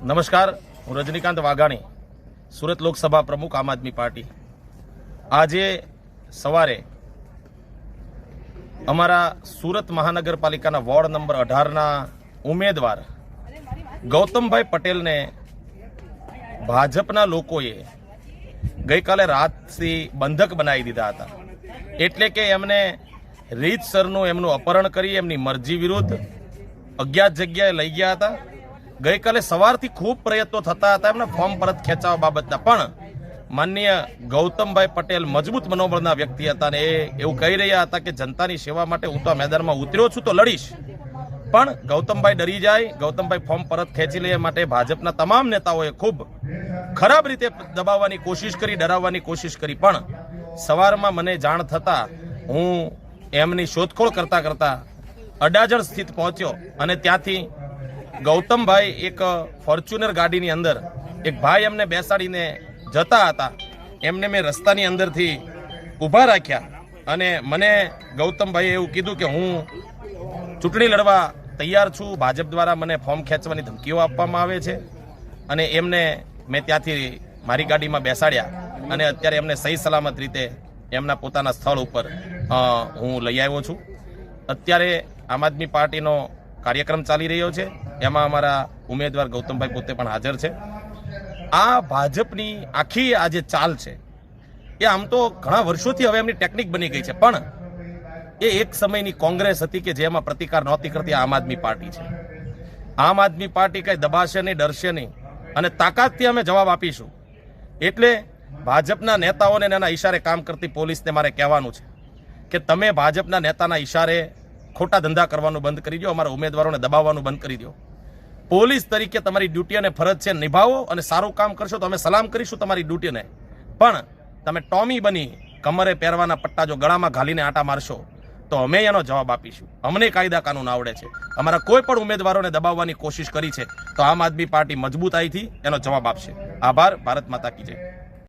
નમસ્કાર, હું રજનીકાંત વાઘાણી, સુરત લોકસભા પ્રમુખ, આમ આદમી પાર્ટી। આજે સવારે અમારા સુરત મહાનગરપાલિકાના વોર્ડ નંબર 18ના ઉમેદવાર ગૌતમભાઈ પટેલને ભાજપના લોકોએ ગઈકાલે રાતથી બંધક બનાવી દીધા હતા। એટલે કે એમને રીતસરનું એમનું અપહરણ કરી એમની મરજી વિરુદ્ધ અજ્ઞાત જગ્યાએ લઈ ગયા હતા। ગઈકાલે સવારથી ખૂબ પ્રયત્નો થતા હતા એમના ફોર્મ પરત ખેંચવા બાબતના, પણ માનનીય ગૌતમભાઈ પટેલ મજબૂત મનોબળના વ્યક્તિ હતા અને એ એવું કહી રહ્યા હતા કે જનતાની સેવા માટે હું તો મેદાનમાં ઉતર્યો છું તો લડીશ, પણ ગૌતમભાઈ ડરી જાય, ગૌતમભાઈ ફોર્મ પરત ખેંચી લે માટે ભાજપના તમામ નેતાઓએ ખૂબ ખરાબ રીતે દબાવવાની કોશિશ કરી, ડરાવવાની કોશિશ કરી। પણ સવારમાં મને જાણ થતા હું એમની શોધખોળ કરતા કરતા અડાજણ સ્થિત પહોંચ્યો અને ત્યાંથી ગૌતમભાઈ એક ફોર્ચ્યુનર ગાડીની અંદર એક ભાઈ એમને બેસાડીને જતા હતા, એમને મેં રસ્તાની અંદરથી ઊભા રાખ્યા અને મને ગૌતમભાઈએ એવું કીધું કે હું ચૂંટણી લડવા તૈયાર છું, ભાજપ દ્વારા મને ફોર્મ ખેંચવાની ધમકીઓ આપવામાં આવે છે અને એમને મેં ત્યાંથી મારી ગાડીમાં બેસાડ્યા અને અત્યારે એમને સહી સલામત રીતે એમના પોતાના સ્થળ ઉપર હું લઈ આવ્યો છું। અત્યારે આમ આદમી પાર્ટીનો કાર્યક્રમ ચાલી રહ્યો છે, એમાં અમારા ઉમેદવાર ગૌતમભાઈ પોતે પણ હાજર છે। આ ભાજપની આખી આ જે ચાલ છે એ આમ તો ઘણા વર્ષોથી હવે એમની ટેકનિક બની ગઈ છે, પણ એ એક સમયની કોંગ્રેસ હતી કે જેમાં પ્રતિકાર નહોતી કરતી આમ આદમી પાર્ટી છે। આમ આદમી પાર્ટી કઈ દબાશે નહીં, ડરશે નહીં અને તાકાતથી અમે જવાબ આપીશું। એટલે ભાજપના નેતાઓને એના ઈશારે કામ કરતી પોલીસને મારે કહેવાનું છે કે તમે ભાજપના નેતાના ઈશારે ખોટા ધંધા કરવાનું બંધ કરી દો, અમારા ઉમેદવારોને દબાવવાનું બંધ કરી દો। પોલીસ તરીકે તમારી ડ્યુટી અને ફરજ છે, નિભાવો અને સારું કામ કરશો તો અમે સલામ કરીશું તમારી ડ્યુટીને, પણ તમે ટોમી બની કમરે પહેરવાના પટ્ટા જો ગળામાં ઘાલીને આટા મારશો તો અમે એનો જવાબ આપીશું। અમને કાયદા કાનૂન આવડે છે, અમારા કોઈ પણ ઉમેદવારોને દબાવવાની કોશિશ કરી છે તો આમ આદમી પાર્ટી મજબૂતાઈથી એનો જવાબ આપશે। આભાર। ભારત માતા કી જય।